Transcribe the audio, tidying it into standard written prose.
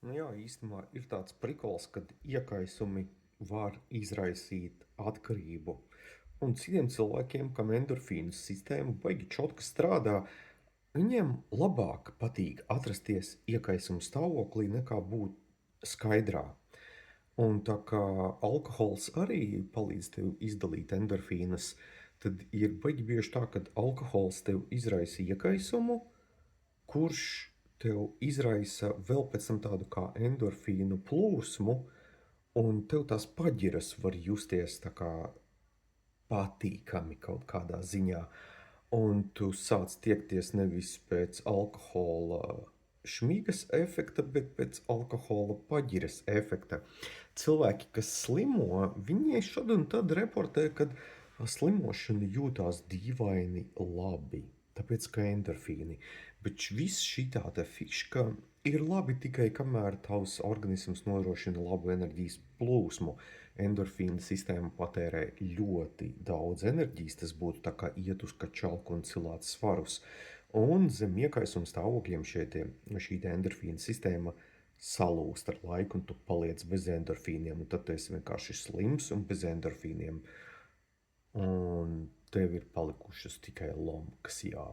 Nu jā, īstenībā ir tāds prikols, kad iekaisumi var izraisīt atkarību. Un citiem cilvēkiem, kam endorfīnu sistēma baigi čotki strādā, viņiem labāk patīk atrasties iekaisuma stāvoklī nekā būt skaidrā. Un tā kā alkohols arī palīdz tev izdalīt endorfīnas, tad ir baigi bieži tā, ka alkohols tev izraisa iekaisumu, kurš tev izraisa vēl pēc tam tādu kā endorfīnu plūsmu, un tev tās paģiras var justies tā kā patīkami kaut kādā ziņā. Un tu sāc tiekties nevis pēc alkohola šmīgas efekta, bet pēc alkohola paģiras efekta. Cilvēki, kas slimo, viņi šad un tad reportē, ka slimošana jūtās dīvaini labi, tāpēc ka endorfīni. Bet viss šī tāda fiška ir labi tikai kamēr tavs organisms nodrošina labu enerģijas plūsmu. Endorfīna sistēma patērē ļoti daudz enerģijas, tas būtu tā kā iet uz kačalku un cilāt svarus. Un zem iekaisuma stāvokļiem šī endorfīna sistēma salūst ar laiku, un tu paliec bez endorfīniem, un tad tu esi vienkārši slims un bez endorfīniem. Un tev ir palikušas tikai lomkas, jā.